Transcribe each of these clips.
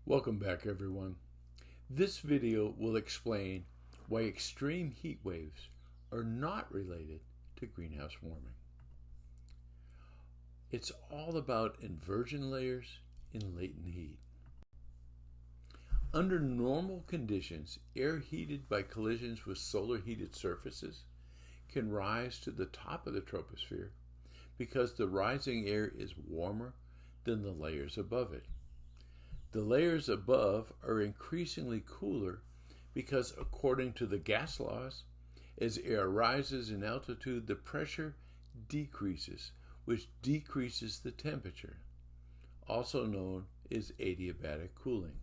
Welcome back, everyone. This video will explain why extreme heat waves are not related to greenhouse warming. It's all about inversion layers in latent heat. Under normal conditions, air heated by collisions with solar heated surfaces can rise to the top of the troposphere because the rising air is warmer than the layers above it. The layers above are increasingly cooler because, according to the gas laws, as air rises in altitude, the pressure decreases, which decreases the temperature, also known as adiabatic cooling.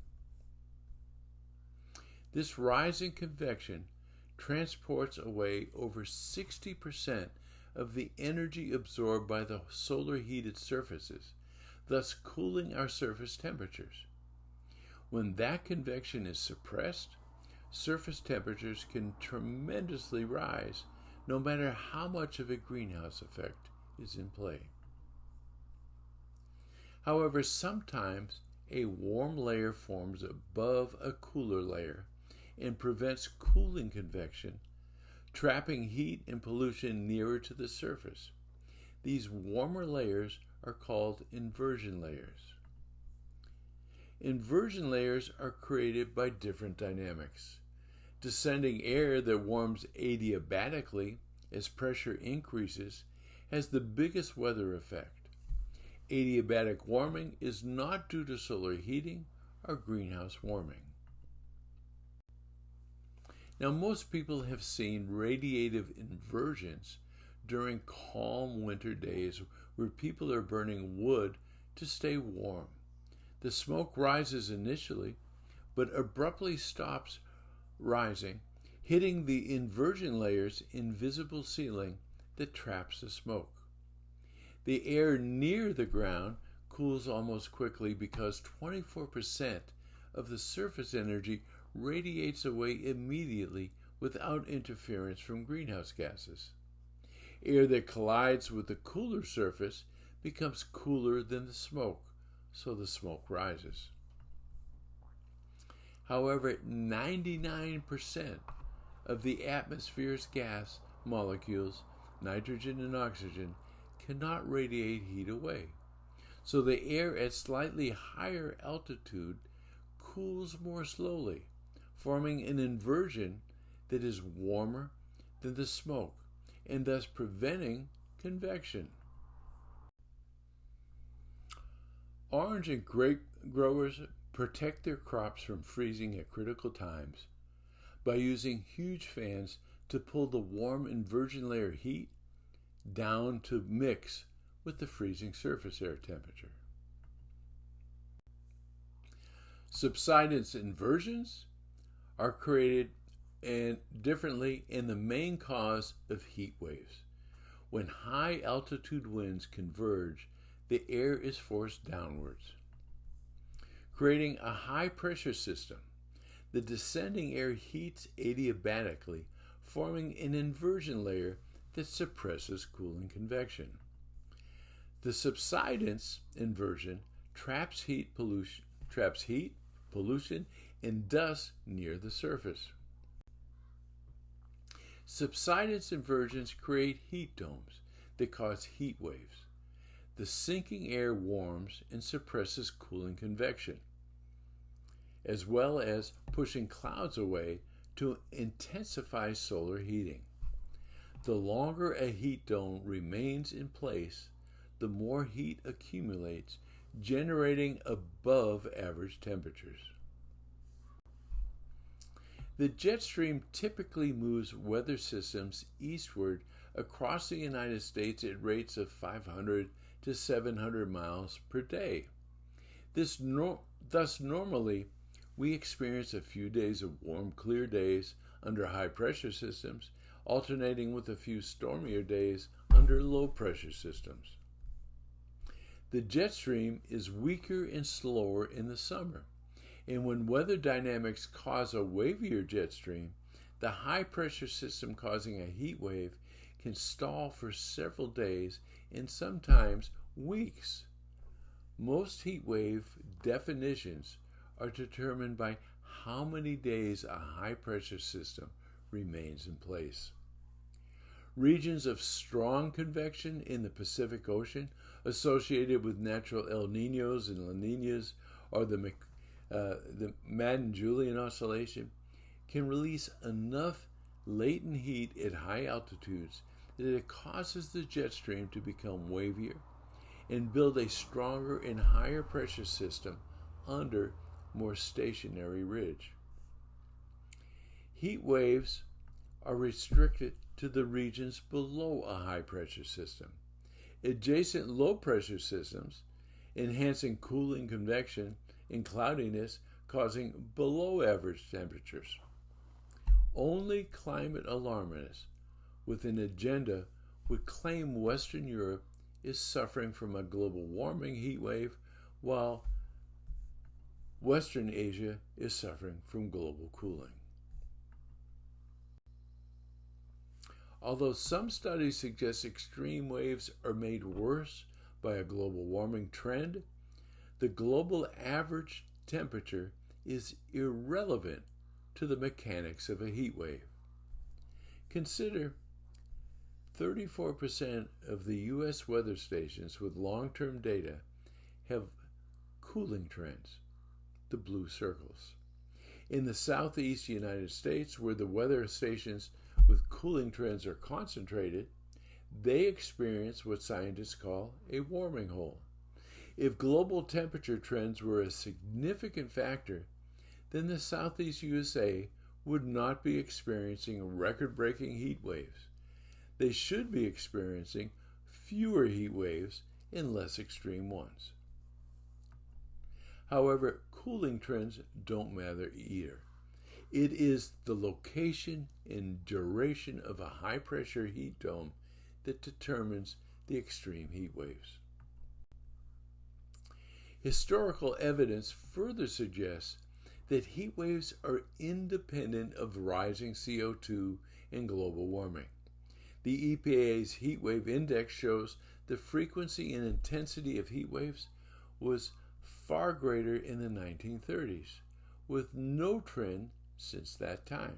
This rise in convection transports away over 60% of the energy absorbed by the solar heated surfaces, thus cooling our surface temperatures. When that convection is suppressed, surface temperatures can tremendously rise, no matter how much of a greenhouse effect is in play. However, sometimes a warm layer forms above a cooler layer and prevents cooling convection, trapping heat and pollution nearer to the surface. These warmer layers are called inversion layers. Inversion layers are created by different dynamics. Descending air that warms adiabatically as pressure increases has the biggest weather effect. Adiabatic warming is not due to solar heating or greenhouse warming. Now, most people have seen radiative inversions during calm winter days where people are burning wood to stay warm. The smoke rises initially, but abruptly stops rising, hitting the inversion layer's invisible ceiling that traps the smoke. The air near the ground cools almost quickly because 24% of the surface energy radiates away immediately without interference from greenhouse gases. Air that collides with the cooler surface becomes cooler than the smoke, so the smoke rises. However, 99% of the atmosphere's gas molecules, nitrogen and oxygen, cannot radiate heat away. So the air at slightly higher altitude cools more slowly, forming an inversion that is warmer than the smoke, and thus preventing convection. Orange and grape growers protect their crops from freezing at critical times by using huge fans to pull the warm inversion layer heat down to mix with the freezing surface air temperature. Subsidence inversions are created differently and the main cause of heat waves. When high altitude winds converge, the air is forced downwards, creating a high pressure system. The descending air heats adiabatically, forming an inversion layer that suppresses cooling convection. The subsidence inversion traps heat, pollution, and dust near the surface. Subsidence inversions create heat domes that cause heat waves. The sinking air warms and suppresses cooling convection, as well as pushing clouds away to intensify solar heating. The longer a heat dome remains in place, the more heat accumulates, generating above average temperatures. The jet stream typically moves weather systems eastward across the United States at rates of 500 to 700 miles per day. Thus, normally, we experience a few days of warm, clear days under high-pressure systems, alternating with a few stormier days under low-pressure systems. The jet stream is weaker and slower in the summer, and when weather dynamics cause a wavier jet stream, the high-pressure system causing a heat wave can stall for several days and sometimes weeks. Most heat wave definitions are determined by how many days a high-pressure system remains in place. Regions of strong convection in the Pacific Ocean associated with natural El Niños and La Niñas or the Madden-Julian oscillation can release enough latent heat at high altitudes that it causes the jet stream to become wavier and build a stronger and higher pressure system under more stationary ridge. Heat waves are restricted to the regions below a high pressure system. Adjacent low pressure systems enhancing cooling convection and cloudiness, causing below average temperatures. Only climate alarmists with an agenda would claim Western Europe is suffering from a global warming heat wave, while Western Asia is suffering from global cooling. Although some studies suggest extreme waves are made worse by a global warming trend, the global average temperature is irrelevant to the mechanics of a heat wave. Consider 34% of the U.S. weather stations with long-term data have cooling trends, the blue circles. In the southeast United States, where the weather stations with cooling trends are concentrated, they experience what scientists call a warming hole. If global temperature trends were a significant factor, then the southeast USA would not be experiencing record-breaking heat waves. They should be experiencing fewer heat waves and less extreme ones. However, cooling trends don't matter either. It is the location and duration of a high-pressure heat dome that determines the extreme heat waves. Historical evidence further suggests that heat waves are independent of rising CO2 and global warming. The EPA's heat wave index shows the frequency and intensity of heat waves was far greater in the 1930s, with no trend since that time.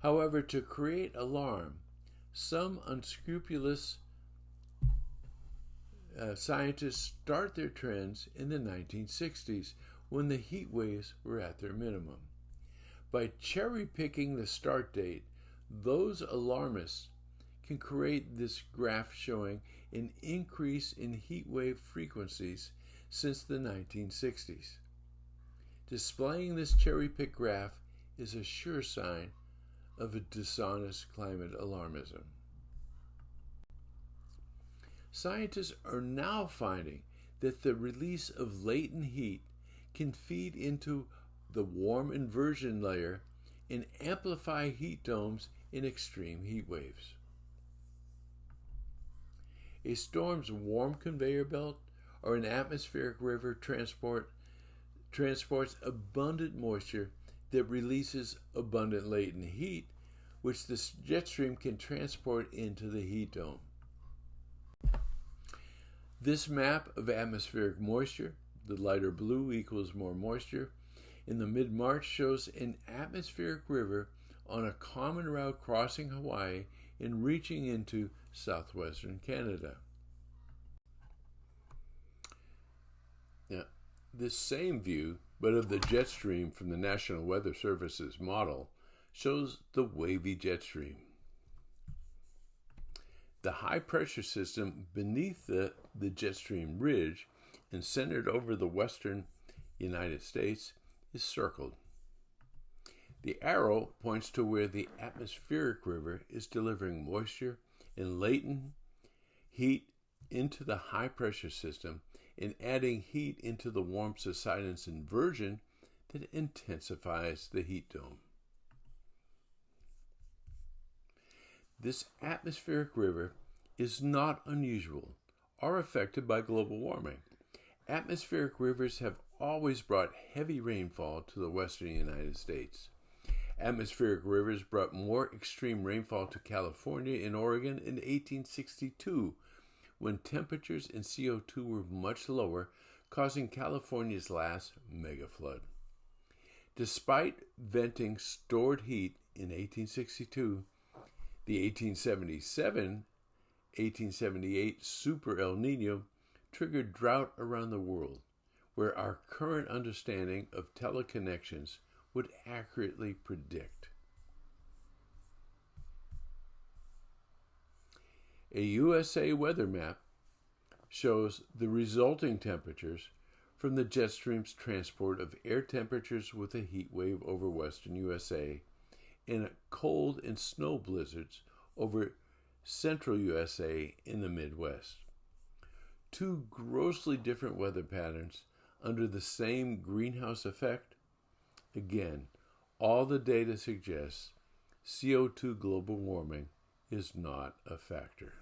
However, to create alarm, some unscrupulous scientists start their trends in the 1960s when the heat waves were at their minimum. By cherry-picking the start date, those alarmists can create this graph showing an increase in heat wave frequencies since the 1960s. Displaying this cherry-pick graph is a sure sign of a dishonest climate alarmism. Scientists are now finding that the release of latent heat can feed into the warm inversion layer and amplify heat domes in extreme heat waves. A storm's warm conveyor belt or an atmospheric river transports abundant moisture that releases abundant latent heat, which the jet stream can transport into the heat dome. This map of atmospheric moisture, the lighter blue equals more moisture, in the mid-March shows an atmospheric river on a common route crossing Hawaii and reaching into southwestern Canada. Now, this same view, but of the jet stream from the National Weather Service's model, shows the wavy jet stream. The high-pressure system beneath the jet stream ridge and centered over the western United States is circled. The arrow points to where the atmospheric river is delivering moisture and latent heat into the high-pressure system and adding heat into the warm subsidence inversion that intensifies the heat dome. This atmospheric river is not unusual or affected by global warming. Atmospheric rivers have always brought heavy rainfall to the western United States. Atmospheric rivers brought more extreme rainfall to California and Oregon in 1862, when temperatures and CO2 were much lower, causing California's last mega flood. Despite venting stored heat in 1862, the 1877-1878 Super El Nino triggered drought around the world, where our current understanding of teleconnections would accurately predict. A USA weather map shows the resulting temperatures from the jet stream's transport of air temperatures with a heat wave over western USA and cold and snow blizzards over central USA in the Midwest. Two grossly different weather patterns under the same greenhouse effect? Again, all the data suggests CO2 global warming is not a factor.